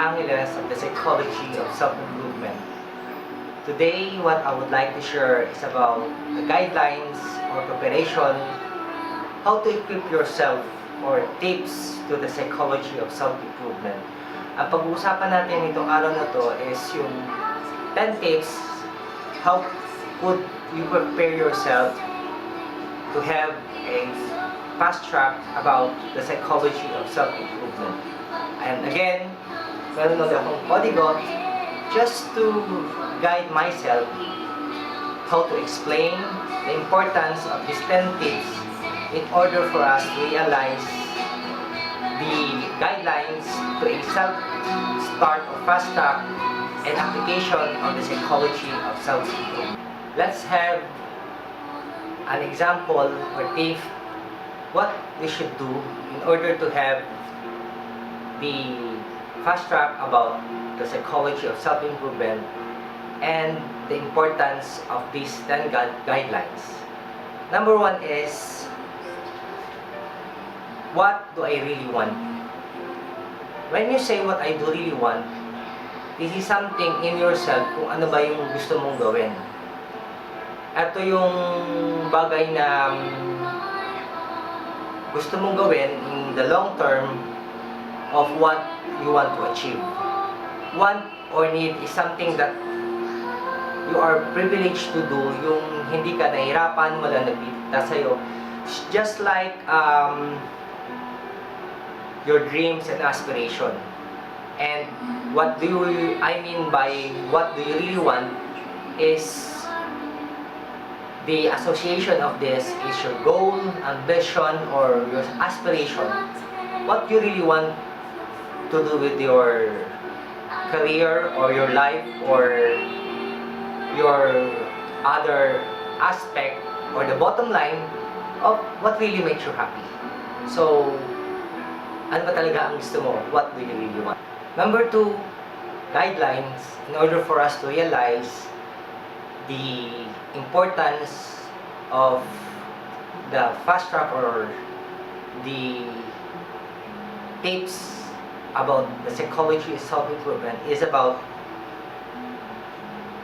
Angeles of the Psychology of Self-Improvement. Today, what I would like to share is about the guidelines or preparation, how to equip yourself or tips to the psychology of self-improvement. Ang pag-uusapan natin itong araw na to is yung 10 tips how could you prepare yourself to have a fast track about the psychology of self-improvement. And again, meron ulit akong polyglot just to guide myself how to explain the importance of these 10 tips in order for us to realize the guidelines to a self-start or fast track and application of the psychology of self-improvement. Let's have an example or tip what we should do in order to have the fast track about the psychology of self-improvement and the importance of these 10 guidelines. Number one is, what do I really want? When you say what I do really want, this is something in yourself kung ano ba yung gusto mong gawin. Ito yung bagay na gusto mong gawin in the long term of what you want to achieve. Want or need is something that you are privileged to do, yung hindi ka nahirapan, wala nagpipita sa'yo. It's just like your dreams and aspiration. And what do I mean by what do you really want is the association of this is your goal, ambition, or your aspiration. What you really want to do with your career or your life or your other aspect or the bottom line of what really makes you happy. So, ano ba talaga ang gusto mo? What do you really want? Number 2, guidelines in order for us to realize the importance of the fast track or the tips about the psychology of self-improvement is about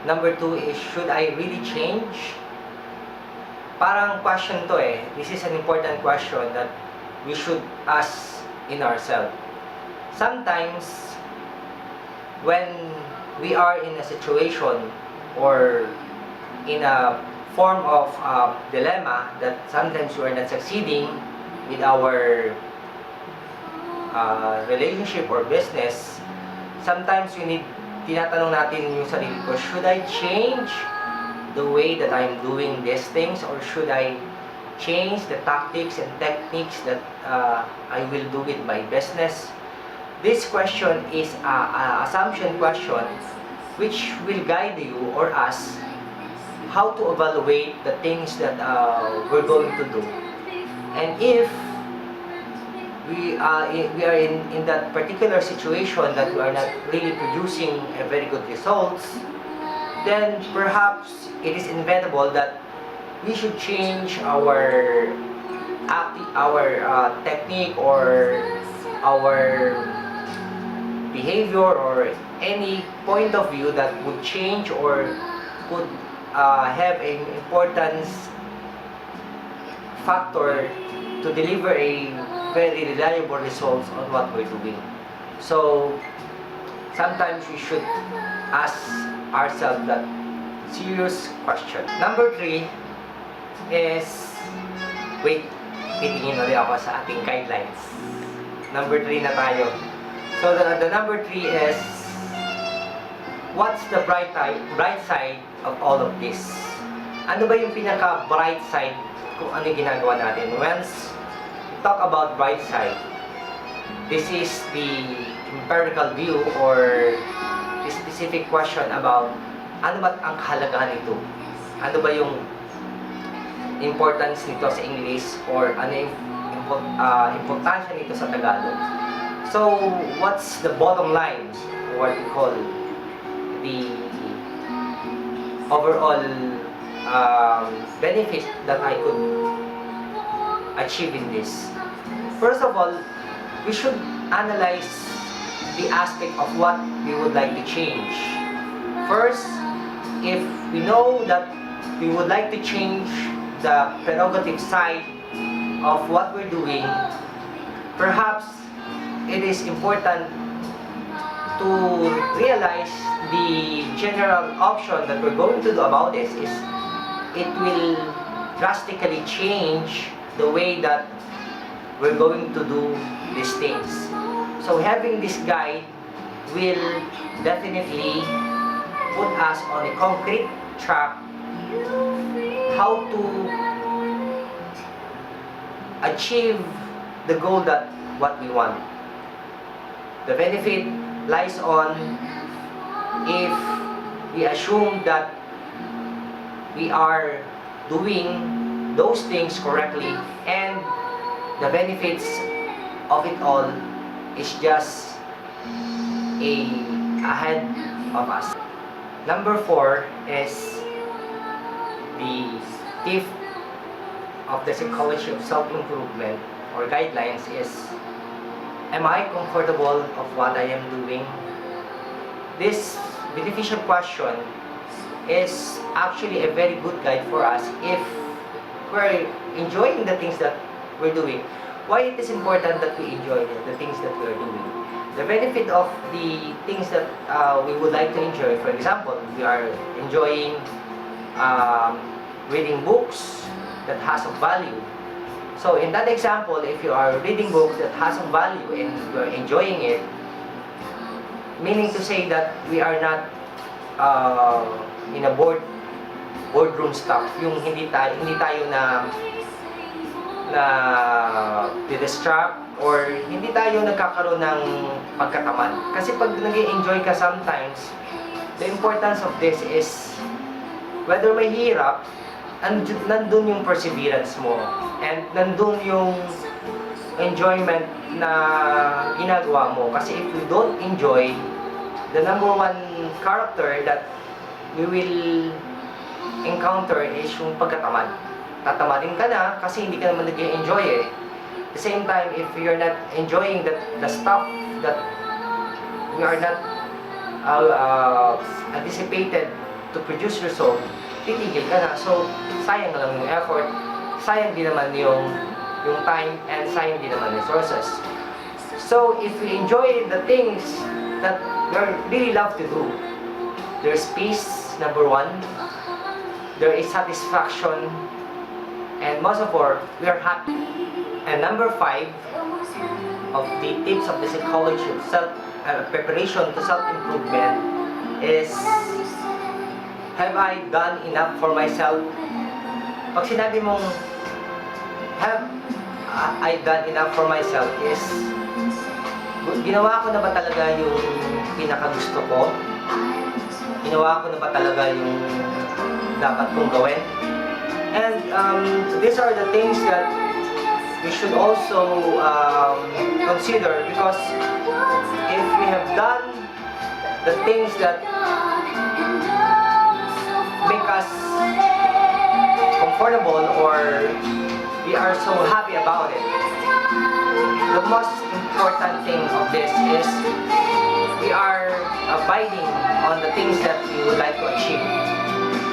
number 2 is, should I really change? Parang question to eh. This is an important question that we should ask in ourselves. Sometimes, when we are in a situation or in a form of dilemma that sometimes we are not succeeding with our relationship or business, sometimes tinatanong natin yung sarili ko, should I change the way that I'm doing these things, or should I change the tactics and techniques that I will do with my business? This question is an assumption question which will guide you or us how to evaluate the things that we're going to do. And if we are in that particular situation that we are not really producing a very good results, then perhaps it is inevitable that we should change our technique or our behavior or any point of view that would change or could have an importance factor to deliver a very reliable results on what we're doing. So sometimes we should ask ourselves that serious question. Number 3 is, titingin ulit ako sa ating guidelines. Number 3 na tayo. So the number 3 is, what's the bright side of all of this? Ano ba yung pinaka bright side kung ano yung ginagawa natin? Once we talk about bright side, this is the empirical view or the specific question about ano ba ang kahalagahan nito? Ano ba yung importance nito sa English or ano yung importansya nito sa Tagalog? So, what's the bottom line, or what we call the overall benefit that I could achieve in this? First of all, we should analyze the aspect of what we would like to change. First, if we know that we would like to change the prerogative side of what we're doing, perhaps it is important to realize the general option that we're going to do about this is it will drastically change the way that we're going to do these things. So having this guide will definitely put us on a concrete track how to achieve the goal that what we want. The benefit lies on if we assume that we are doing those things correctly, and the benefits of it all is just ahead of us. Number 4 is the tip of the psychology of self-improvement or guidelines is, am I comfortable of what I am doing? This beneficial question is actually a very good guide for us if we're enjoying the things that we're doing. Why it is important that we enjoy the things that we're doing? The benefit of the things that we would like to enjoy, for example, we are enjoying reading books that has of value. So in that example, if you are reading books that has of value and you are enjoying it, meaning to say that we are not in a boardroom stuff, yung hindi tayo na distract or hindi tayo nagkakaroon ng pagkatamad. Kasi pag nag-enjoy ka sometimes, the importance of this is whether may hirap, nandun yung perseverance mo and nandun yung enjoyment na ginagawa mo. Kasi if you don't enjoy, the number one character that we will encounter is yung pagkatamad. Tatamadin ka na kasi hindi ka naman nag-enjoy eh. At the same time, if you're not enjoying the stuff that we are not anticipated to produce result, titigil ka na. So, sayang lang yung effort, sayang din naman yung time, and sayang din naman resources. So, if we enjoy the things that we really love to do, there's peace, number 1. There is satisfaction, and most of all, we are happy. And number 5 of the tips of the psychology of preparation to self-improvement is, have I done enough for myself? Pag sinabi mong have I done enough for myself is, ginawa ko na ba talaga yung pinakagusto ko? Ginawa ko na ba talaga yung dapat kong gawin? And these are the things that we should also consider, because if we have done the things that make us comfortable or we are so happy about it, the most important thing of this is we are abiding on the things that we would like to achieve.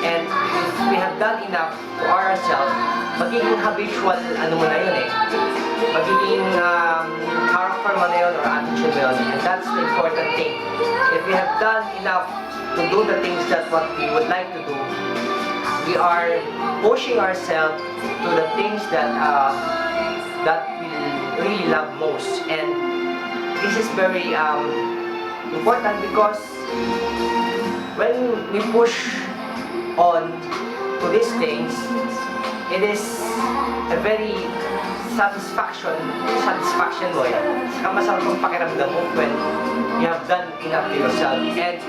And if we have done enough to ourselves, magiging habitual ano mo na yun eh. Magiging character mo na yun or attitude mo yun. And that's the important thing. If we have done enough to do the things that what we would like to do, we are pushing ourselves to the things that that we really love most. And this is very important, because when we push on to these things, it is a very satisfaction mo eh. Saka masarap ang pakiramdam mo when you have done enough to yourself. And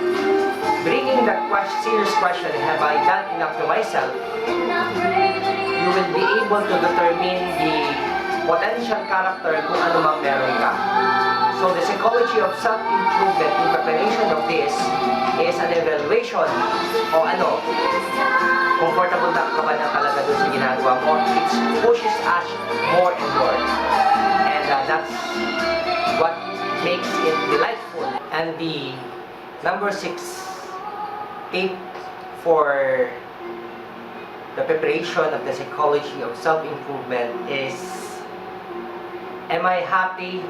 bringing that serious question, have I done enough to myself, you will be able to determine the potential character kung ano mang meron ka. So the psychology of self-improvement in preparation of this is an evaluation o ano, comfortable na ka ba na talaga doon sa ginagawa mo. It pushes us more and more. And that's what makes it delightful And the number 6 tip for the preparation of the psychology of self-improvement is, am I happy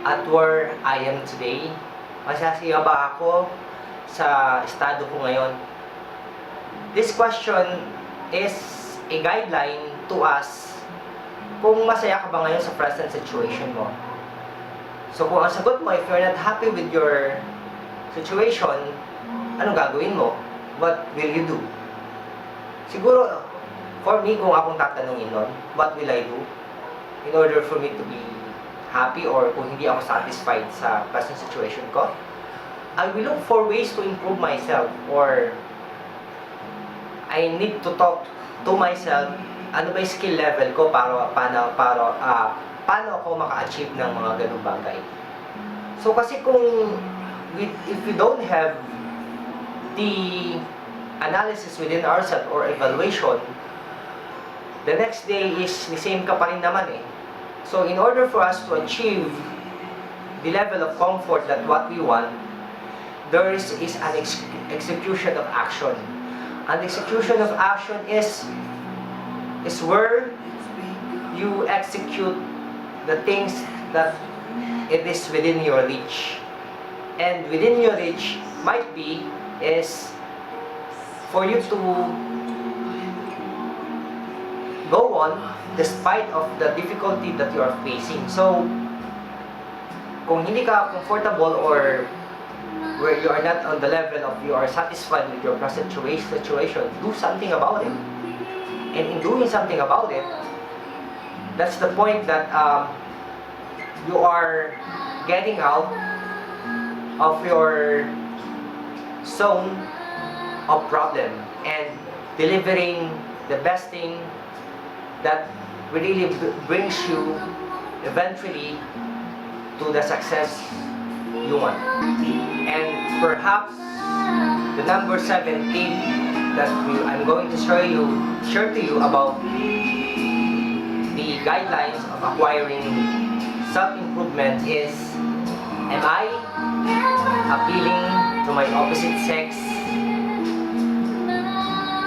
at where I am today? Masasaya ba ako sa estado ko ngayon? This question is a guideline to us kung masaya ka ba ngayon sa present situation mo. So kung ang sagot mo, if you're not happy with your situation, anong gagawin mo? What will you do? Siguro, for me, kung akong tatanungin nun, what will I do in order for me to be happy, or kung hindi ako satisfied sa present situation ko? I will look for ways to improve myself, or I need to talk to myself, ano ba yung skill level ko paano ako maka-achieve ng mga ganung bagay. So kasi if we don't have the analysis within ourselves or evaluation, the next day is the same ka pa rin naman eh. So in order for us to achieve the level of comfort that what we want, there is an execution of action. An execution of action is where you execute the things that it is within your reach. And within your reach might be is for you to go on despite of the difficulty that you are facing. So, kung hindi ka comfortable or where you are not on the level of you are satisfied with your present situation, do something about it. And in doing something about it, that's the point that you are getting out of your zone of problem and delivering the best thing that really brings you eventually to the success you want. And perhaps the number 7 tip that I'm going to share to you about the guidelines of acquiring self-improvement is, am I appealing to my opposite sex?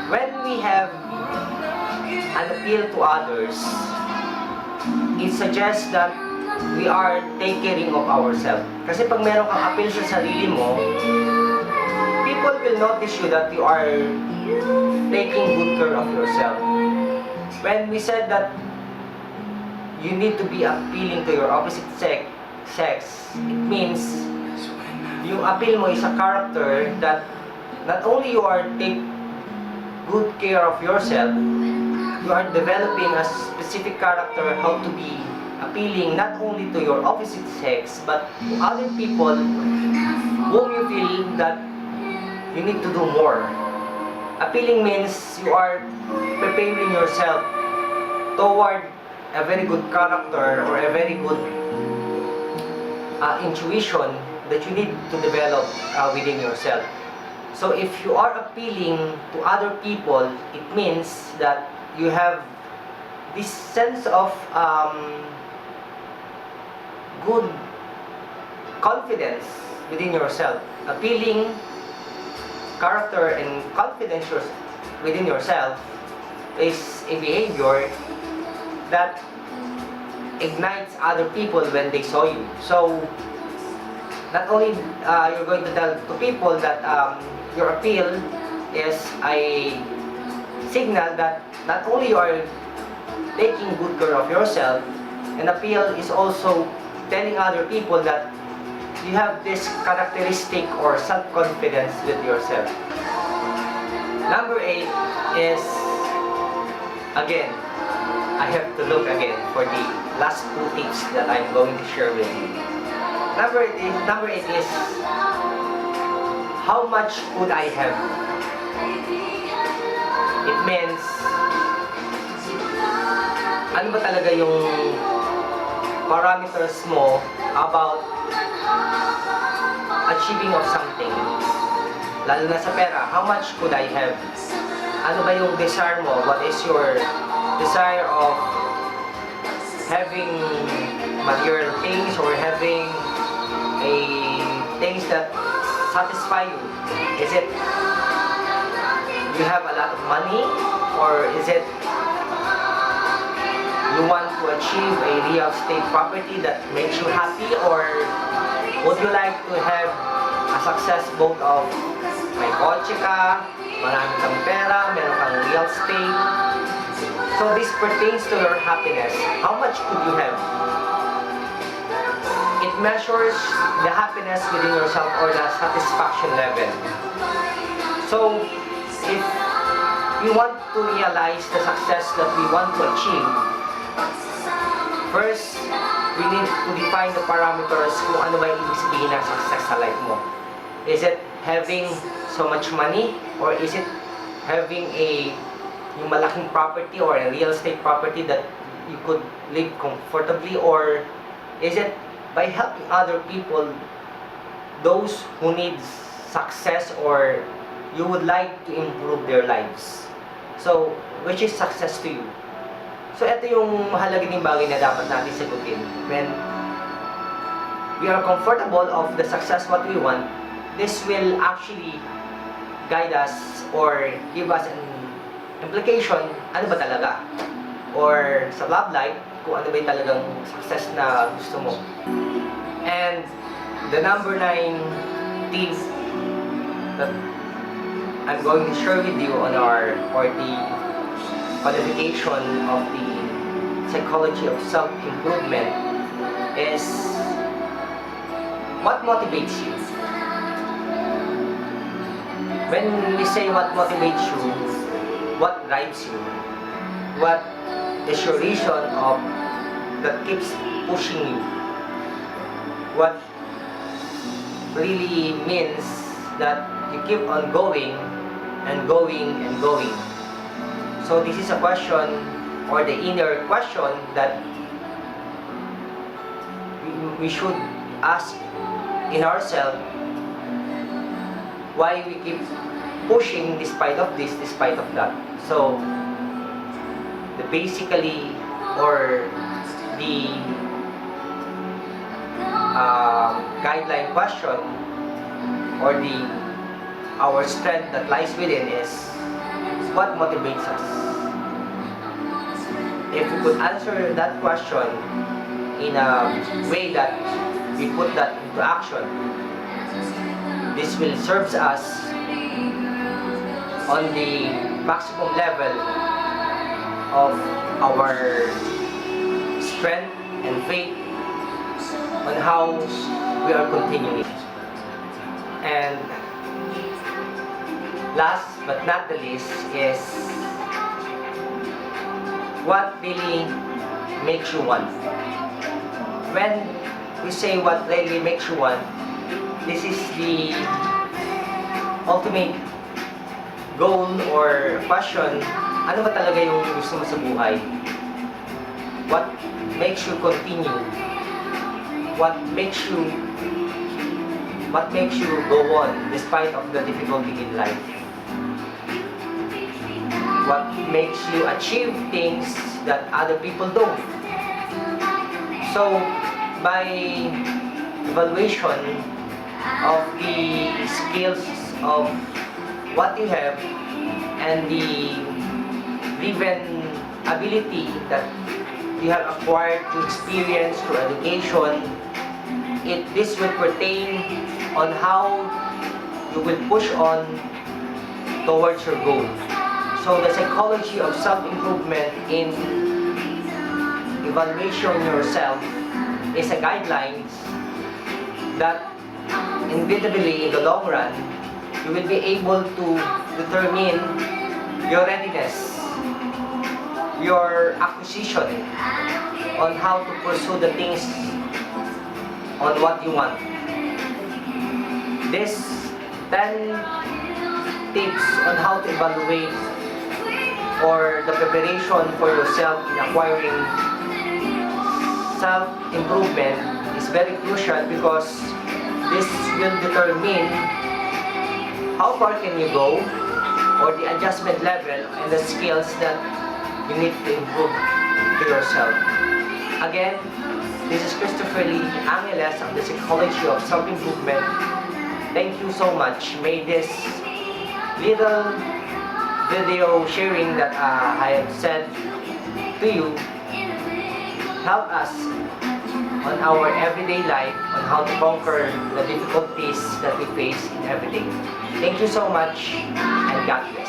When we have an appeal to others, it suggests that we are taking of ourselves. Kasi pag meron kang appeal sa sarili mo, people will notice you that you are taking good care of yourself. When we said that you need to be appealing to your opposite sex, it means yung appeal mo is a character that not only you are take good care of yourself, you are developing a specific character how to be appealing not only to your opposite sex but to other people whom you feel that you need to do more. Appealing means you are preparing yourself toward a very good character or a very good intuition that you need to develop within yourself. So if you are appealing to other people, it means that you have this sense of good confidence within yourself. Appealing character and confidence within yourself is a behavior that ignites other people when they saw you. So not only you're going to tell to people that your appeal is a signal that not only you are taking good care of yourself, an appeal is also telling other people that you have this characteristic or self-confidence with yourself. Number 8 is, again, I have to look again for the last 2 tips that I'm going to share with you. Number 8 is, how much could I have? It means, ano ba talaga yung parameters mo about achieving of something? Lalo na sa pera, how much could I have? Ano ba yung desire mo? What is your desire of having material things or having a a things that satisfy you? Is it you have a lot of money, or is it you want to achieve a real estate property that makes you happy, or would you like to have a success both of may kotse ka, marami kang pera, meron kang real estate? So this pertains to your happiness. How much could you have? It measures the happiness within yourself or the satisfaction level. So if we want to realize the success that we want to achieve, first, we need to define the parameters kung ano ba yung ibig sabihin ng success sa life mo. Is it having so much money, or is it having yung malaking property or a real estate property that you could live comfortably, or is it by helping other people, those who need success or you would like to improve their lives? So, which is success to you? So, ito yung mahalaga ng bagay na dapat natin sagutin. When we are comfortable of the success what we want, this will actually guide us or give us an implication, ano ba talaga? Or sa love life, kung ano ba yung talagang success na gusto mo. And the number 9 tip that I'm going to share with you on the qualification of the psychology of self-improvement is what motivates you. When we say what motivates you, what drives you, what is your reason of that keeps pushing you, what really means that you keep on going and going and going. So this is a question, or the inner question, that we should ask in ourselves, why we keep pushing despite of this, despite of that. So the basically, or the guideline question, or our strength that lies within is what motivates us. If we could answer that question in a way that we put that into action, this will serve us on the maximum level of our strength and faith on how we are continuing. And last but not the least is what really makes you want. When we say what really makes you want, this is the ultimate goal or question. Ano ba talaga yung gusto mo sa buhay? What makes you continue? What makes you go on despite of the difficulty in life? What makes you achieve things that other people don't? So, by evaluation of the skills of what you have and the given ability that you have acquired through experience, through education, this will pertain on how you will push on towards your goal. So the psychology of self-improvement in evaluation yourself is a guidelines that inevitably in the long run you will be able to determine your readiness, your acquisition on how to pursue the things on what you want. This 10 tips on how to evaluate or the preparation for yourself in acquiring self-improvement is very crucial, because this will determine how far can you go, or the adjustment level and the skills that you need to improve to yourself. Again, This is Christopher Lee Angeles of the Psychology of Self-Improvement. Thank you so much. May this little video sharing that I have said to you help us on our everyday life on how to conquer the difficulties that we face in everything. Thank you so much and God bless.